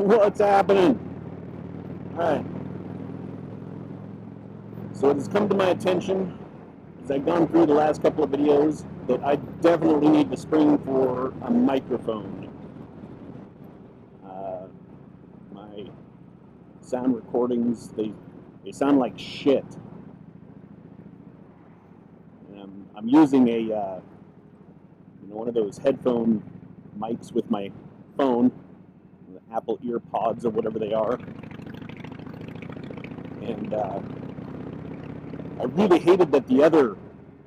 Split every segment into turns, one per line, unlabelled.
What's happening? Alright. So it has come to my attention, as I've gone through the last couple of videos, that I definitely need to spring for a microphone. My sound recordings, they sound like shit. And I'm using a one of those headphone mics with my phone, the Apple EarPods or whatever they are. And I really hated that the other,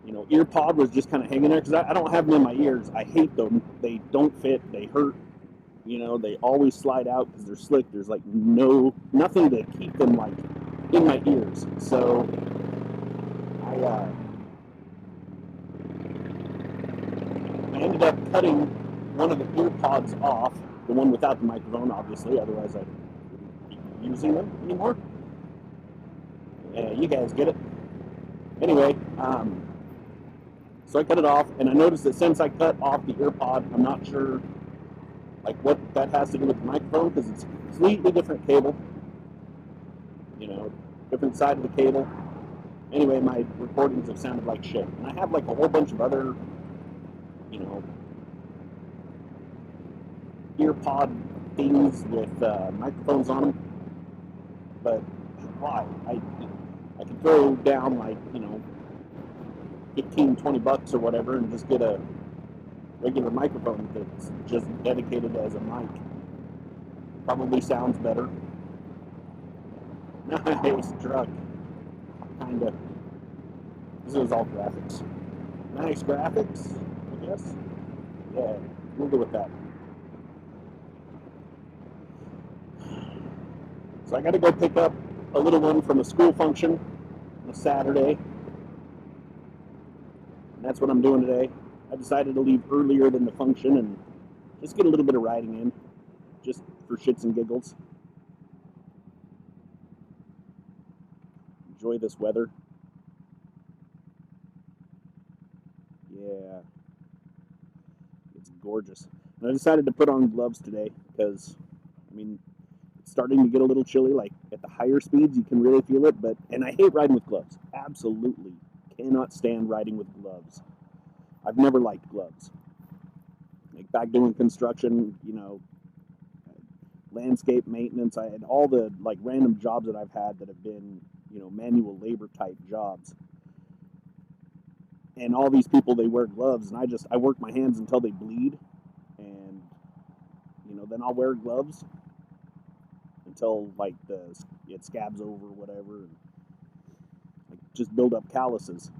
EarPod was just kind of hanging there, because I don't have them in my ears. I hate them. They don't fit. They hurt. They always slide out because they're slick. There's like nothing to keep them like in my ears. So I ended up cutting one of the EarPods off, the one without the microphone, obviously. Otherwise, I wouldn't be using them anymore. You guys get it. Anyway, so I cut it off, and I noticed that since I cut off the EarPod, I'm not sure what that has to do with the microphone, because it's a completely different cable, different side of the cable. Anyway, my recordings have sounded like shit, and I have a whole bunch of other, EarPod things with microphones on them, but why? I could throw down 15, 20 bucks or whatever and just get a regular microphone that's just dedicated as a mic. Probably sounds better. Nice truck. Kinda. This is all graphics. Nice graphics, I guess. Yeah, we'll go with that. So I gotta go pick up a little one from a school function on a Saturday. And that's what I'm doing today. I decided to leave earlier than the function and just get a little bit of riding in, just for shits and giggles. Enjoy this weather. Yeah, it's gorgeous. And I decided to put on gloves today because, it's starting to get a little chilly. At the higher speeds, you can really feel it. And I hate riding with gloves. Absolutely cannot stand riding with gloves. I've never liked gloves. Back doing construction, landscape maintenance, I had all the random jobs that I've had that have been, manual labor type jobs. And all these people, they wear gloves, and I work my hands until they bleed, and then I'll wear gloves until it scabs over or whatever, and just build up calluses.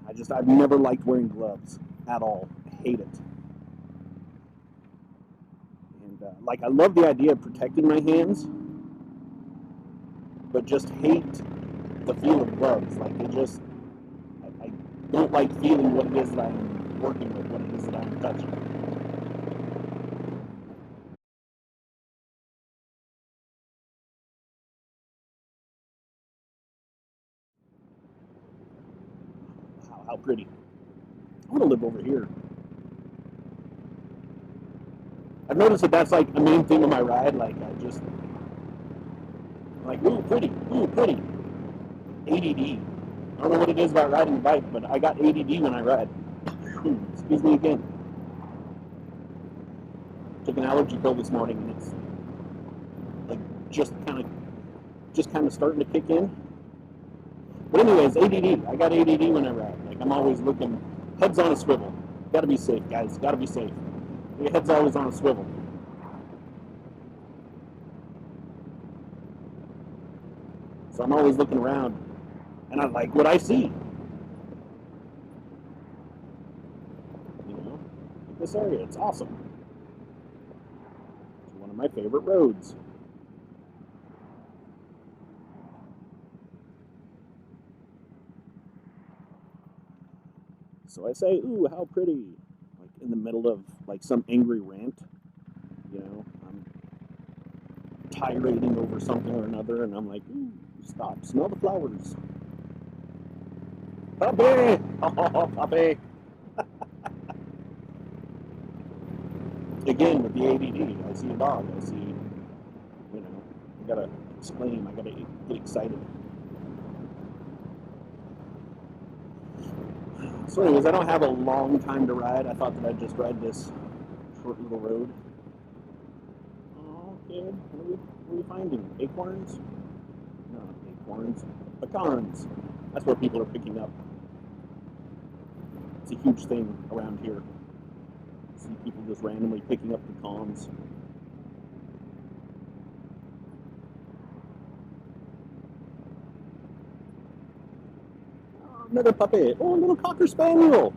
I've never liked wearing gloves at all. I hate it. And I love the idea of protecting my hands, but just hate the feel of gloves. I don't like feeling what it is that I'm working with, what it is that I'm touching. How pretty. I want to live over here. I've noticed that's a main thing of my ride. Ooh, pretty, ooh, pretty. ADD. I don't know what it is about riding a bike, but I got ADD when I ride. Excuse me again. Took an allergy pill this morning, and it's just kind of starting to kick in. But anyways, ADD. I got ADD when I ride. I'm always looking, head's on a swivel. Gotta be safe, guys. Gotta be safe. Your head's always on a swivel. So I'm always looking around, and I like what I see. This area, it's awesome. It's one of my favorite roads. So I say, ooh, how pretty. In the middle of some angry rant. I'm tirading over something or another, and I'm like, ooh, stop, smell the flowers. Puppy! Oh, puppy! Again, with the ADD, I see a dog, I see I gotta exclaim. I gotta get excited. So anyways, I don't have a long time to ride. I thought that I'd just ride this short little road. Oh, kid, what are you finding? Acorns? No, acorns. Pecans. That's what people are picking up. It's a huge thing around here. I see people just randomly picking up pecans. Oh, another puppy. Oh, a little Cocker Spaniel.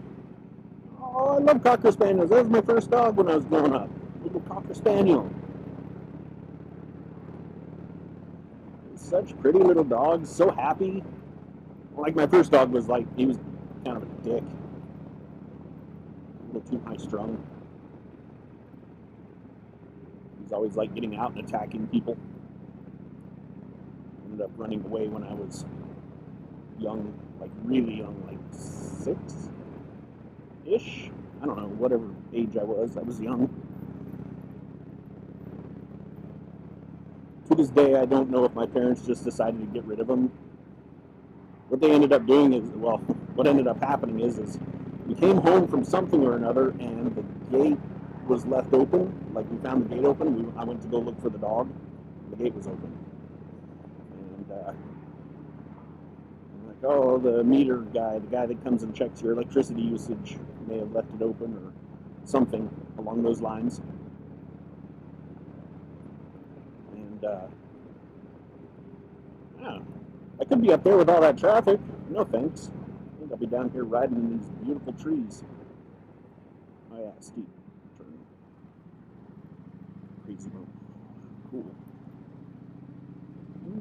Oh, I love Cocker Spaniels. That was my first dog when I was growing up. Little Cocker Spaniel. Such pretty little dogs. So happy. Like my first dog was like, he was kind of a dick. A little too high strung. He was always like getting out and attacking people. Ended up running away when I was young, like really young, like 6-ish. I don't know, whatever age I was young. To this day, I don't know if my parents just decided to get rid of him. What they ended up doing is, well, what ended up happening is we came home from something or another, and the gate was left open. Like, we found the gate open. I went to go look for the dog. The gate was open. And I'm like, oh, the meter guy, the guy that comes and checks your electricity usage, may have left it open or something along those lines. And yeah, I could be up there with all that traffic. No thanks. I think I'll be down here riding in these beautiful trees. Oh yeah, steep turn. Crazy bump. Cool.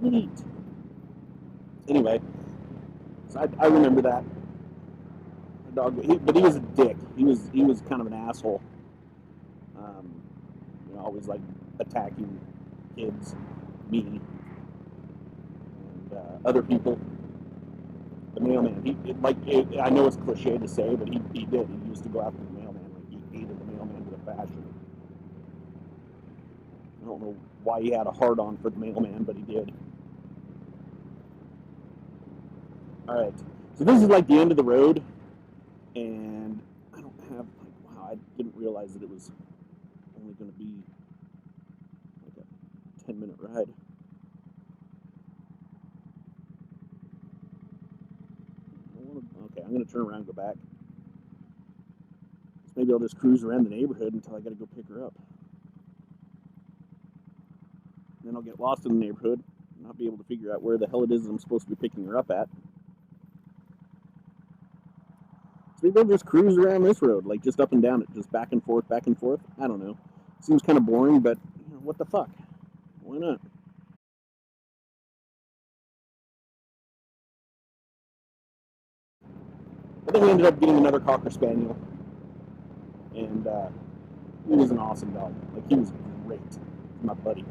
Neat. Anyway, so I remember that. The dog, but he was a dick. He was kind of an asshole. Always like attacking kids, me, and other people. The mailman. I know it's cliche to say, but he did. He used to go after the mailman. Like, he hated the mailman with a passion. I don't know why he had a hard on for the mailman, but he did. All right. So this is like the end of the road, and I don't have wow. I didn't realize that it was only going to be like a 10-minute ride. Okay, I'm going to turn around and go back. Maybe I'll just cruise around the neighborhood until I got to go pick her up. Then I'll get lost in the neighborhood and not be able to figure out where the hell it is that I'm supposed to be picking her up at. So maybe I'll just cruise around this road, like just up and down it, just back and forth, back and forth. I don't know. Seems kind of boring, but what the fuck? Why not? But then we ended up getting another Cocker Spaniel, and he was an awesome dog. Like, he was great. My buddy.